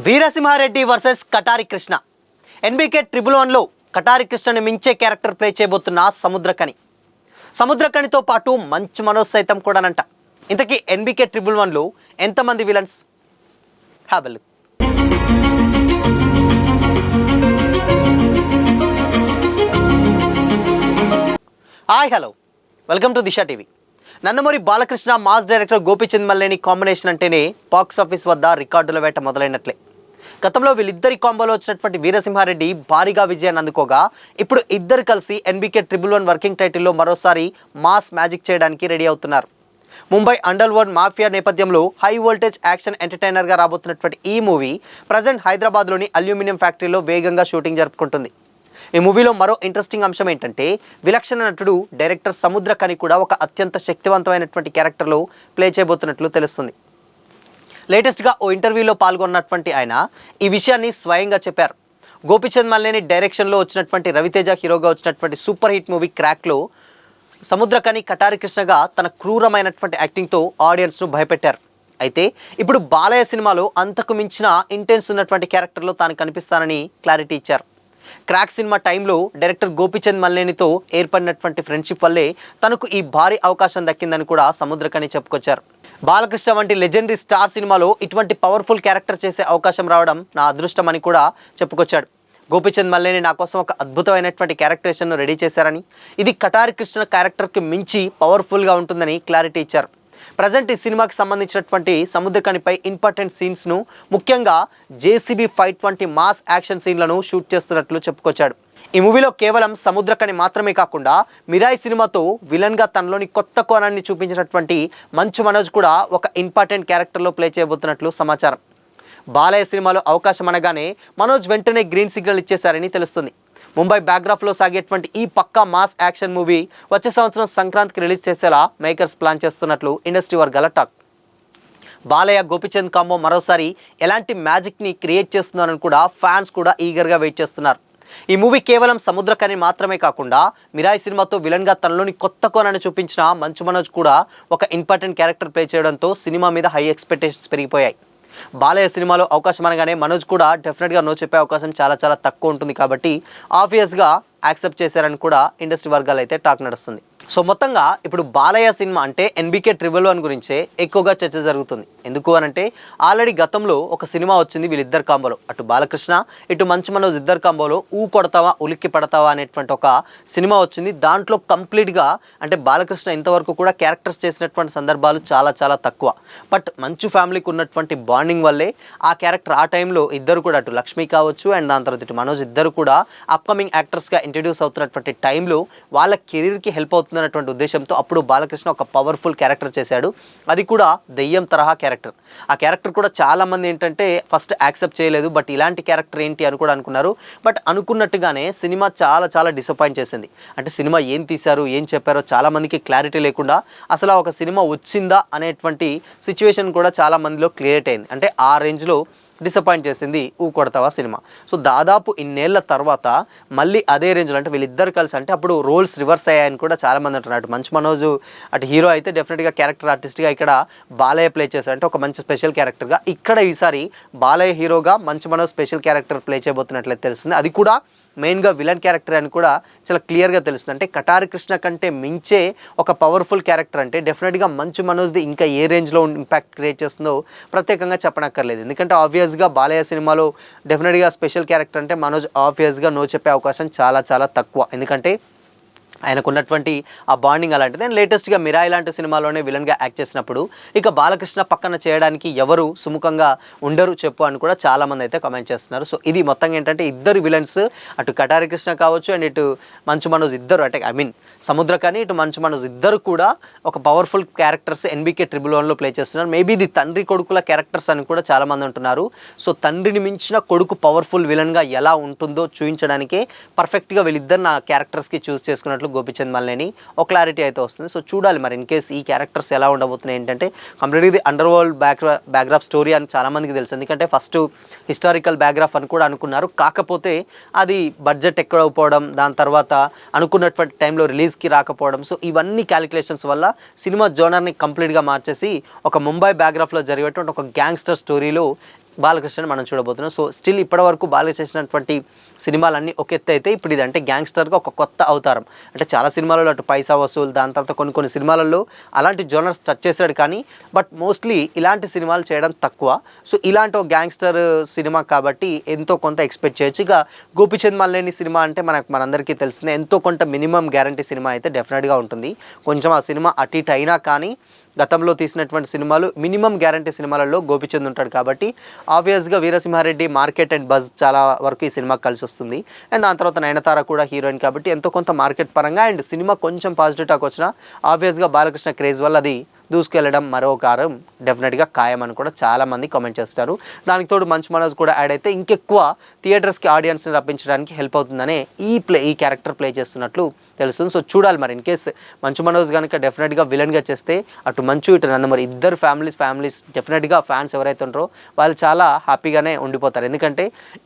Veera Simha Reddy versus Katari Krishna. NBK 111లో కటారి కృష్ణని మించే క్యారెక్టర్ ప్లే చేయబోతున్న సముద్రకనితో పాటు మంచు మనోజ్ సైతం కూడానంట. ఇంతకీ ఎన్బీకే 111లో ఎంతమంది villains? Have a look. Hi, hello, welcome to Disha TV. Nandamuri Balakrishna, mass director Gopichand Malineni combination అంటేనే బాక్స్ ఆఫీస్ వద్ద రికార్డుల వేట మొదలైనట్లే. గతంలో వీళ్ళిద్దరి కాంబోలో వచ్చినటువంటి వీరసింహారెడ్డి భారీగా విజయాన్ని అందుకోగా, ఇప్పుడు ఇద్దరు కలిసి ఎన్బీకే 111 వర్కింగ్ టైటిల్లో మరోసారి మాస్ మ్యాజిక్ చేయడానికి రెడీ అవుతున్నారు. ముంబై అండర్వరల్డ్ మాఫియా నేపథ్యంలో హై వోల్టేజ్ యాక్షన్ ఎంటర్టైనర్గా రాబోతున్నటువంటి ఈ మూవీ ప్రజెంట్ హైదరాబాద్లోని అల్యూమినియం ఫ్యాక్టరీలో వేగంగా షూటింగ్ జరుపుకుంటుంది. ఈ మూవీలో మరో ఇంట్రెస్టింగ్ అంశం ఏంటంటే, విలక్షణ నటుడు డైరెక్టర్ సముద్రకని కూడా ఒక అత్యంత శక్తివంతమైనటువంటి క్యారెక్టర్లో ప్లే చేయబోతున్నట్లు తెలుస్తుంది. లేటెస్ట్గా ఓ ఇంటర్వ్యూలో పాల్గొన్నటువంటి ఆయన ఈ విషయాన్ని స్వయంగా చెప్పారు. గోపీచంద్ మల్లేని డైరెక్షన్లో వచ్చినటువంటి రవితేజ హీరోగా వచ్చినటువంటి సూపర్ హిట్ మూవీ క్రాక్లో సముద్రకని కటారి కృష్ణగా తన క్రూరమైనటువంటి యాక్టింగ్తో ఆడియన్స్ను భయపెట్టారు. అయితే ఇప్పుడు బాలయ్య సినిమాలో అంతకు మించిన ఇంటెన్స్ ఉన్నటువంటి క్యారెక్టర్లో తాను కనిపిస్తానని క్లారిటీ ఇచ్చారు. క్రాక్ సినిమా టైంలో డైరెక్టర్ గోపీచంద్ మల్లేనితో ఏర్పడినటువంటి ఫ్రెండ్షిప్ వల్లే తనకు ఈ భారీ అవకాశం దక్కిందని కూడా సముద్రకని చెప్పుకొచ్చారు. బాలకృష్ణ వంటి లెజెండరీ స్టార్ సినిమాలో ఇటువంటి పవర్ఫుల్ క్యారెక్టర్ చేసే అవకాశం రావడం నా అదృష్టం అని కూడా చెప్పుకొచ్చాడు. గోపీచంద్ మల్లేని నా కోసం ఒక అద్భుతమైనటువంటి క్యారెక్టరేషన్ను రెడీ చేశారని, ఇది కటారి కృష్ణ క్యారెక్టర్కి మించి పవర్ఫుల్గా ఉంటుందని క్లారిటీ ఇచ్చారు. ప్రజెంట్ ఈ సినిమాకి సంబంధించినటువంటి సముద్రకనిపై ఇంపార్టెంట్ సీన్స్ను, ముఖ్యంగా జేసీబీ ఫైట్ వంటి మాస్ యాక్షన్ సీన్లను షూట్ చేస్తున్నట్లు చెప్పుకొచ్చాడు. ఈ మూవీలో కేవలం సముద్రకని మాత్రమే కాకుండా మిరాయి సినిమాతో విలన్గా తనలోని కొత్త కోణాన్ని చూపించినటువంటి మంచు మనోజ్ కూడా ఒక ఇంపార్టెంట్ క్యారెక్టర్లో ప్లే చేయబోతున్నట్లు సమాచారం. బాలయ్య సినిమాలో అవకాశం అనగానే మనోజ్ వెంటనే గ్రీన్ సిగ్నల్ ఇచ్చేశారని తెలుస్తుంది. ముంబై బ్యాక్డ్రాప్లో సాగేటువంటి ఈ పక్కా మాస్ యాక్షన్ మూవీ వచ్చే సంవత్సరం సంక్రాంతికి రిలీజ్ చేసేలా మేకర్స్ ప్లాన్ చేస్తున్నట్లు ఇండస్ట్రీ వర్గాల టాక్. బాలయ్య గోపీచంద్ కాంబో మరోసారి ఎలాంటి మ్యాజిక్ని క్రియేట్ చేస్తున్నారని కూడా ఫ్యాన్స్ కూడా ఈగర్గా వెయిట్ చేస్తున్నారు. ఈ మూవీ కేవలం సముద్రకని మాత్రమే కాకుండా మిరాయి సినిమాతో విలన్గా తనలోని కొత్త కోణాన్ని చూపించిన మంచు మనోజ్ కూడా ఒక ఇంపార్టెంట్ క్యారెక్టర్ ప్లే చేయడంతో సినిమా మీద హై ఎక్స్పెక్టేషన్స్ పెరిగిపోయాయి. బాలయ్య సినిమాలో అవకాశం అనగానే మనోజ్ కూడా డెఫినెట్గా నో చెప్పే అవకాశం చాలా తక్కువ ఉంటుంది కాబట్టి ఆబ్వియస్గా యాక్సెప్ట్ చేశారని కూడా ఇండస్ట్రీ వర్గాలు అయితే టాక్ నడుస్తుంది. సో మొత్తంగా ఇప్పుడు బాలయ్య సినిమా అంటే ఎన్బీకే 111 గురించే ఎక్కువగా చర్చ జరుగుతుంది. ఎందుకు అనంటే, ఆల్రెడీ గతంలో ఒక సినిమా వచ్చింది వీళ్ళిద్దరు కాంబోలో, అటు బాలకృష్ణ ఇటు మంచు మనోజ్ ఇద్దరు కాంబోలో ఊ కొడతావా ఉలిక్కి పడతావా అనేటువంటి ఒక సినిమా వచ్చింది. దాంట్లో కంప్లీట్గా అంటే బాలకృష్ణ ఇంతవరకు కూడా క్యారెక్టర్స్ చేసినటువంటి సందర్భాలు చాలా తక్కువ. బట్ మంచు ఫ్యామిలీకి ఉన్నటువంటి బాండింగ్ వల్లే ఆ క్యారెక్టర్ ఆ టైంలో ఇద్దరు కూడా, అటు లక్ష్మి కావచ్చు అండ్ దాని తర్వాత ఇటు మనోజ్ ఇద్దరు కూడా అప్కమింగ్ యాక్టర్స్గా ఇంట్రడ్యూస్ అవుతున్నటువంటి టైంలో వాళ్ళ కెరీర్కి హెల్ప్ అవుతుందన్నటువంటి ఉద్దేశంతో అప్పుడు బాలకృష్ణ ఒక పవర్ఫుల్ క్యారెక్టర్ చేశాడు. అది కూడా దెయ్యం తరహా క్యారెక్టర్. ఆ క్యారెక్టర్ కూడా చాలామంది ఏంటంటే ఫస్ట్ యాక్సెప్ట్ చేయలేదు. బట్ ఇలాంటి క్యారెక్టర్ ఏంటి అని కూడా అనుకున్నారు. బట్ అనుకున్నట్టుగానే సినిమా చాలా డిసప్పాయింట్ చేసింది. అంటే సినిమా ఏం తీశారు, ఏం చెప్పారో చాలామందికి క్లారిటీ లేకుండా అసలు ఒక సినిమా వచ్చిందా అనేటువంటి సిచ్యువేషన్ కూడా చాలామందిలో క్రియేట్ అయింది. అంటే ఆ రేంజ్లో డిసప్పాయింట్ చేసింది ఊ కొడతావా సినిమా. సో దాదాపు ఇన్నేళ్ల తర్వాత మళ్ళీ అదే రేంజ్లో, అంటే వీళ్ళిద్దరు కలిసి, అంటే అప్పుడు రోల్స్ రివర్స్ అయ్యాయని కూడా చాలామంది అంటున్నారు. అటు మంచు మనోజ్ అటు హీరో అయితే డెఫినెట్గా క్యారెక్టర్ ఆర్టిస్ట్గా ఇక్కడ బాలయ్య ప్లే చేశారు, అంటే ఒక మంచి స్పెషల్ క్యారెక్టర్గా. ఇక్కడ ఈసారి బాలయ్య హీరోగా Manchu Manoj special character play చేయబోతున్నట్లయితే తెలుస్తుంది. అది కూడా మెయిన్గా విలన్ క్యారెక్టర్ అని కూడా చాలా క్లియర్గా తెలుస్తుంది. అంటే కటారి కృష్ణ కంటే మించే ఒక పవర్ఫుల్ క్యారెక్టర్ అంటే డెఫినెట్గా మంచు మనోజ్ది ఇంకా ఏ రేంజ్లో ఇంపాక్ట్ క్రియేట్ చేస్తుందో ప్రత్యేకంగా చెప్పనక్కర్లేదు. ఎందుకంటే ఆబ్వియస్గా బాలయ్య సినిమాలో డెఫినెట్గా స్పెషల్ క్యారెక్టర్ అంటే మనోజ్ ఆబ్వియస్గా నో చెప్పే అవకాశం చాలా తక్కువ. ఎందుకంటే ఆయనకు ఉన్నటువంటి ఆ బాండింగ్ అలాంటిది. అండ్ లేటెస్ట్గా మిరాయి లాంటి సినిమాలోనే విలన్గా యాక్ట్ చేసినప్పుడు ఇక బాలకృష్ణ పక్కన చేయడానికి ఎవరు సుముఖంగా ఉండరు చెప్పు అని కూడా చాలామంది అయితే కామెంట్ చేస్తున్నారు. సో ఇది మొత్తంగా ఏంటంటే ఇద్దరు విలన్స్, అటు కటారి కృష్ణ కావచ్చు అండ్ ఇటు మంచు మనోజ్ ఇద్దరు, అంటే సముద్రకని ఇటు మంచు మనోజ్ ఇద్దరు కూడా ఒక పవర్ఫుల్ క్యారెక్టర్స్ ఎన్బీకే 111లో ప్లే చేస్తున్నారు. మేబీ ఇది తండ్రి కొడుకుల క్యారెక్టర్స్ అని కూడా చాలామంది అంటున్నారు. సో తండ్రిని మించిన కొడుకు పవర్ఫుల్ విలన్గా ఎలా ఉంటుందో చూపించడానికే పర్ఫెక్ట్గా వీళ్ళిద్దరు నా క్యారెక్టర్స్కి చూస్ చేసుకున్నట్లు గోపీచంద్ మల్లేని ఒక క్లారిటీ అయితే వస్తుంది. సో చూడాలి మరి ఇన్ కేస్ ఈ క్యారెక్టర్స్ ఎలా ఉండబోతున్నాయి. ఏంటంటే కంప్లీట్గా ఇది అండర్ వరల్డ్ బ్యాక్గ్రాఫ్ స్టోరీ అని చాలామందికి తెలుసు. ఎందుకంటే ఫస్ట్ హిస్టారికల్ బ్యాక్గ్రాఫ్ అని కూడా అనుకున్నారు. కాకపోతే అది బడ్జెట్ ఎక్కడకపోవడం, దాని తర్వాత అనుకున్నటువంటి టైంలో రిలీజ్కి రాకపోవడం, సో ఇవన్నీ క్యాలిక్యులేషన్స్ వల్ల సినిమా జోనర్ని కంప్లీట్గా మార్చేసి ఒక ముంబై బ్యాక్గ్రాఫ్లో జరిగేటువంటి ఒక గ్యాంగ్స్టర్ స్టోరీలో బాలకృష్ణ మనం చూడబోతున్నాం. సో స్టిల్ ఇప్పటివరకు బాలకృష్ణ చేసినటువంటి సినిమాలన్నీ ఒక ఎత్తు అయితే, ఇప్పుడు ఇది అంటే గ్యాంగ్స్టర్గా ఒక కొత్త అవతారం. అంటే చాలా సినిమాలలో అటు పైసా వసూలు, దాని తర్వాత కొన్ని సినిమాలలో అలాంటి జోనర్స్ టచ్ చేశాడు, కానీ బట్ మోస్ట్లీ ఇలాంటి సినిమాలు చేయడం తక్కువ. సో ఇలాంటి ఒక గ్యాంగ్స్టర్ సినిమా కాబట్టి ఎంతో కొంత ఎక్స్పెక్ట్ చేయొచ్చు. ఇక గోపిచంద్ మల్లేని సినిమా అంటే మనందరికీ తెలిసిందే, ఎంతో కొంత మినిమం గ్యారంటీ సినిమా అయితే డెఫినెట్గా ఉంటుంది. కొంచెం ఆ సినిమా అటు ఇటు అయినా కానీ గతంలో తీసినటువంటి సినిమాలు మినిమం గ్యారంటీ సినిమాలలో గోపిచంద్ ఉంటాడు కాబట్టి ఆబ్వియస్గా వీరసింహారెడ్డి మార్కెట్ అండ్ బజ్ చాలా వరకు ఈ సినిమాకి కలిసి వస్తుంది. అండ్ దాని తర్వాత నయనతార కూడా హీరోయిన్ కాబట్టి ఎంతో కొంత మార్కెట్ పరంగా అండ్ సినిమా కొంచెం పాజిటివ్ టాక్ వచ్చినా ఆబ్వియస్గా బాలకృష్ణ క్రేజ్ వల్ల అది దూసుకెళ్ళడం మరో కారం డెఫినెట్గా ఖాయం అని కూడా చాలామంది కామెంట్ చేస్తారు. దానికి తోడు మంచు మనోజ్ కూడా యాడ్ అయితే ఇంకెక్కువ థియేటర్స్కి ఆడియన్స్ని రప్పించడానికి హెల్ప్ అవుతుందనే ఈ క్యారెక్టర్ ప్లే చేస్తున్నట్లు తెలుస్తుంది. సో చూడాలి మరి, ఇన్ కేస్ మంచు మనోజ్ కనుక డెఫినెట్గా విలన్గా చేస్తే అటు మంచు ఇటు నందమూరి ఇద్దరు ఫ్యామిలీస్ డెఫినెట్గా ఫ్యాన్స్ ఎవరైతే ఉంటారో వాళ్ళు చాలా హ్యాపీగానే ఉండిపోతారు. ఎందుకంటే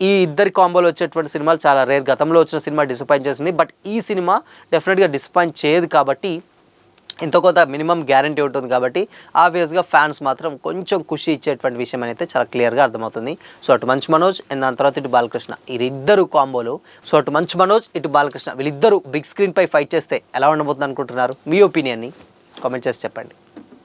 ఈ ఇద్దరి కాంబోలో వచ్చేటువంటి సినిమాలు చాలా రేర్. గతంలో వచ్చిన సినిమా డిసప్పాయింట్ చేసింది, బట్ ఈ సినిమా డెఫినెట్గా డిసప్పాయింట్ చేయదు కాబట్టి ఎంతో కొంత మినిమం గ్యారంటీ ఉంటుంది కాబట్టి ఆబ్వియస్గా ఫ్యాన్స్ మాత్రం కొంచెం ఖుషి ఇచ్చేటువంటి విషయం అయితే చాలా క్లియర్గా అర్థమవుతుంది. సో అటు మంచు మనోజ్ అండ్ దాని తర్వాత ఇటు బాలకృష్ణ వీరిద్దరు కాంబోలో, సో అటు మంచు మనోజ్ ఇటు బాలకృష్ణ వీళ్ళిద్దరూ బిగ్ స్క్రీన్పై ఫైట్ చేస్తే ఎలా ఉండబోతుంది అనుకుంటున్నారు? మీ ఒపీనియన్ని కామెంట్ చేసి చెప్పండి.